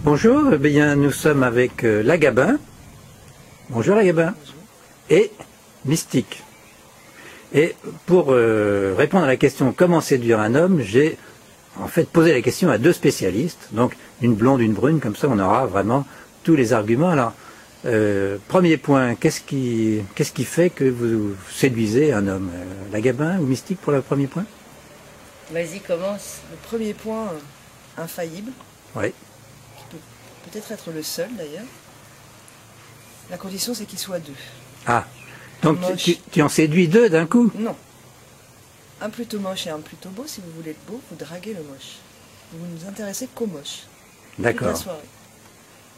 Bonjour, eh bien, nous sommes avec Lagabin. Bonjour Lagabin. Bonjour. Et Mystique. Et pour répondre à la question comment séduire un homme, j'ai en fait posé la question à deux spécialistes, donc une blonde, une brune, comme ça on aura vraiment tous les arguments. Alors, premier point, qu'est-ce qui fait que vous séduisez un homme Lagabin ou Mystique pour le premier point? Vas-y, commence. Le premier point, infaillible, Oui. qui peut peut-être être le seul d'ailleurs. La condition, c'est qu'il soit deux. Ah, donc Moche. tu en séduis deux d'un coup? Non. Un plutôt moche et un plutôt beau. Si vous voulez être beau, vous draguez le moche. Vous ne vous intéressez qu'au moche. Toute la D'accord. soirée.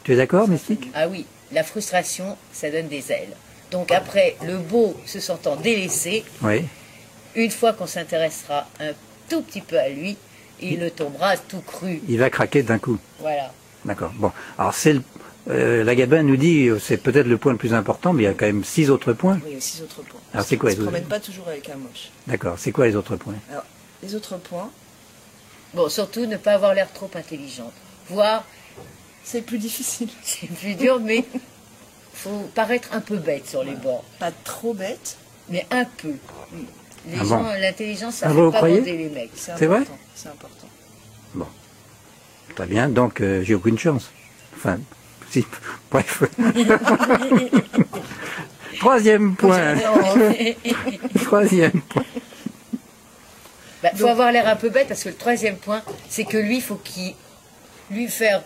Tu es d'accord, Mystique? Ah oui, la frustration, ça donne des ailes. Donc après, le beau se sentant délaissé, Oui. une fois qu'on s'intéressera un tout petit peu à lui, il ne tombera tout cru. Il va craquer d'un coup. Voilà. D'accord. Bon, alors Lagabin nous dit c'est peut-être le point le plus important, mais il y a quand même 6 autres points. Oui, il y a 6 autres points. Alors, c'est quoi, On ne se les- promène pas toujours avec un moche. D'accord. C'est quoi les autres points? Alors, les autres points, Bon, surtout ne pas avoir l'air trop intelligente. Voire, c'est plus difficile. c'est plus dur, mais faut paraître un peu bête sur les bords. Pas trop bête, Mais un peu. Les Ah gens, bon l'intelligence, ça Ah ne bon, fait vous pas croyez bander les mecs. c'est C'est vrai important. C'est important. Très bien. Donc j'ai aucune chance. Enfin, si. Bref. Troisième point. Troisième point. Faut avoir l'air un peu bête parce que le troisième point, c'est que lui, faut qu'il lui faire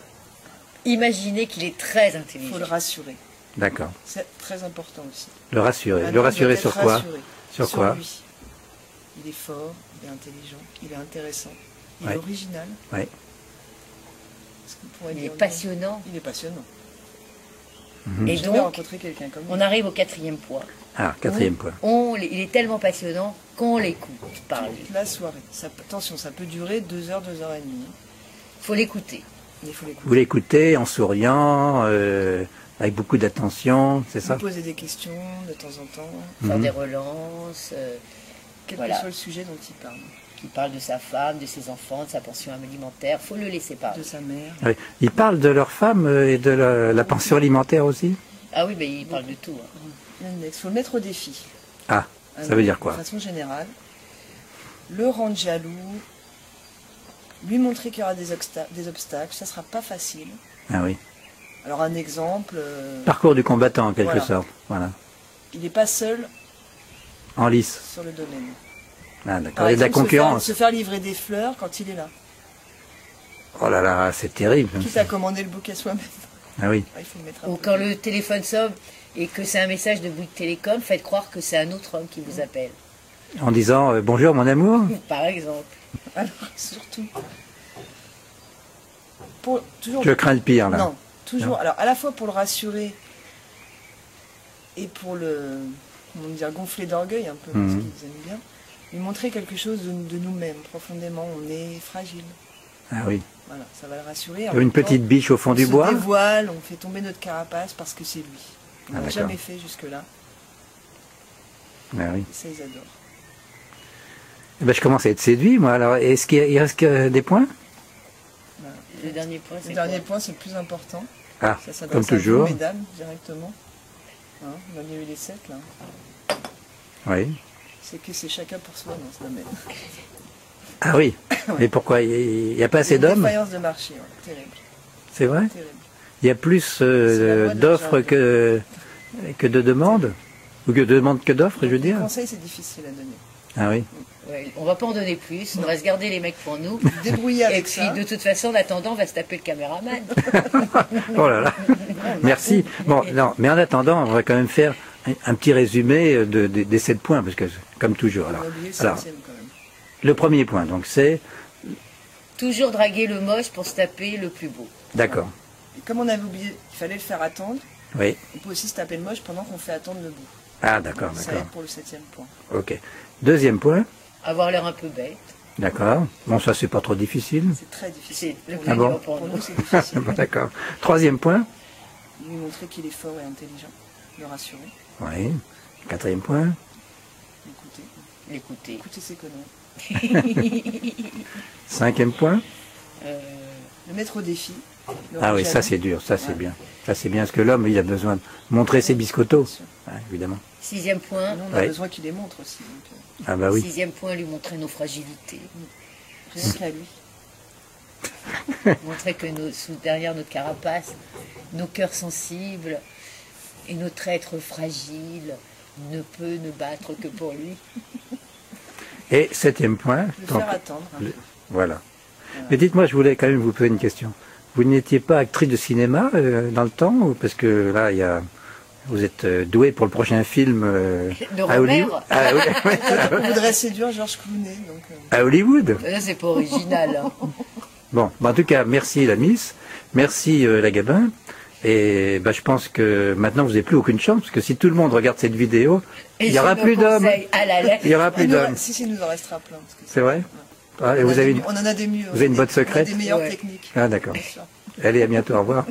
imaginer qu'il est très Il intelligent. faut le rassurer. D'accord. C'est très important aussi. Le rassurer. Un Le homme rassurer doit sur être quoi? rassuré. Sur quoi? lui. Il est fort, il est intelligent, il est intéressant, il Ouais. est original. Ouais. Est-ce qu'on pourrait Il est dire passionnant. Il est passionnant. Et J'ai jamais donc, rencontré quelqu'un comme lui. on arrive au quatrième point. Ah, quatrième point. Il est tellement passionnant qu'on l'écoute parler. Toute la soirée. Attention, ça peut durer 2 heures, 2 heures et demie. Il faut l'écouter. Mais il faut l'écouter. Vous l'écoutez en souriant, avec beaucoup d'attention, c'est ça? Vous posez des questions de temps en temps, Faire Mhm. des relances, quel Voilà. que soit le sujet dont il parle. qui parle de sa femme, de ses enfants, de sa pension alimentaire. Il faut le laisser parler. De sa mère. Oui. Ils parlent de leur femme et de la pension alimentaire aussi? Ah oui, mais il parle de tout. hein. Il faut le mettre au défi. Ah, ça veut dire quoi? De façon générale. Le rendre jaloux. Lui montrer qu'il y aura des obstacles. Ça sera pas facile. Ah oui. Alors un exemple, Parcours du combattant en quelque Voilà. sorte. Voilà. il n'est pas seul En lice. sur le domaine. Ah d'accord. Par Il y a de la exemple, concurrence. se faire livrer des fleurs quand il est là. Oh là là, c'est terrible. Quitte à commander le bouquet soi-même. Ah oui. Ah, il faut le mettre un Ou peu. quand le téléphone sonne et que c'est un message de Bouygues Télécom, faites croire que c'est un autre homme qui vous appelle. En disant bonjour mon amour. Par exemple. Alors, surtout. Toujours. Je crains le pire là. Non, toujours. Non. Alors, à la fois pour le rassurer et pour le, comment dire, gonfler d'orgueil un peu, parce Mhm. qu'ils aiment bien, lui montrer quelque chose de nous-mêmes, profondément. On est fragile. Ah oui. Voilà, ça va le rassurer. En Une même temps, petite biche au fond on du se bois. dévoile, on fait tomber notre carapace parce que c'est lui. On Ah, n'a d'accord. jamais fait jusque-là. Ah oui. Et ça, ils adorent. Eh ben, je commence à être séduit moi. Alors est-ce qu'il reste que des points? Voilà. Le dernier point, Le c'est dernier quoi point, c'est le plus important. Ah, Ça s'adresse comme à vous, toujours. mesdames, directement. Hein, on a eu les 7, là. Oui. C'est que c'est chacun pour soi dans ce domaine. Ah oui. Mais pourquoi il n'y a pas assez Il y a une d'hommes? défaillance de marché, ouais. Terrible, C'est vrai? terrible. Il y a plus C'est la loi de d'offres la que de demandes? Ou que de demandes que d'offres, je veux Les dire? conseils, c'est difficile à donner. Ah oui. Ouais, on va pas en donner plus, on va se garder les mecs pour nous. Débrouiller Et avec puis ça. de toute façon, en attendant, on va se taper le caméraman. Oh là là. Merci. Bon, non, mais en attendant, on va quand même faire un petit résumé des 7 points, parce que comme toujours. On Alors, a oublié le alors, 7e quand même. le premier point, donc c'est Toujours draguer le moche pour se taper le plus beau. d'accord. Et comme on avait oublié, il fallait le faire attendre, Oui. on peut aussi se taper le moche pendant qu'on fait attendre le bout. Ah d'accord, Ça d'accord. aide pour le 7e point. Ok. Deuxième point, Avoir l'air un peu bête. d'accord. Bon, ça c'est pas trop difficile. C'est très difficile. C'est le Pour plus Ah bon dur pour Pour nous. nous, c'est difficile. Bon, d'accord. Troisième point, Lui montrer qu'il est fort et intelligent. Le rassurer. oui. Quatrième point, L'écouter. L'écouter. Écouter ses conneries. cinquième point, Euh, Le mettre au défi. Ah oui, jaloux. ça c'est dur, ça c'est Ouais. bien. Ça c'est bien, parce que l'homme, il a besoin de montrer ses biscottos, Bien sûr. évidemment. 6e point. Nous, on a Ouais. besoin qu'il les montre aussi. Donc, Ah bah oui. 6e point, lui montrer nos fragilités. rien qu'à lui. Montrer que derrière notre carapace, nos cœurs sensibles et notre être fragile ne peut ne battre que pour lui. Et 7e point, Le donc, faire attendre. voilà. Mais dites-moi, je voulais quand même vous poser une question. Vous n'étiez pas actrice de cinéma dans le temps, parce que là, vous êtes douée pour le prochain film De à Hollywood. Robert. Ah, oui, On voudrait séduire Georges Clooney. Donc, à Hollywood. Là, c'est pas original. Hein. Bon, en tout cas, merci la Miss, merci la Gabin. Et je pense que maintenant vous n'avez plus aucune chance, parce que si tout le monde regarde cette vidéo, Et il n'y aura je plus me d'hommes. conseille à la lettre. Il y aura plus d'hommes. Si, il nous en restera plein. parce que C'est vrai. Ah, et on vous a avez des- on en a des mieux. vous avez une botte On a secrète des meilleures Ouais. techniques. Ah d'accord. Bien sûr. Allez, à bientôt, au revoir.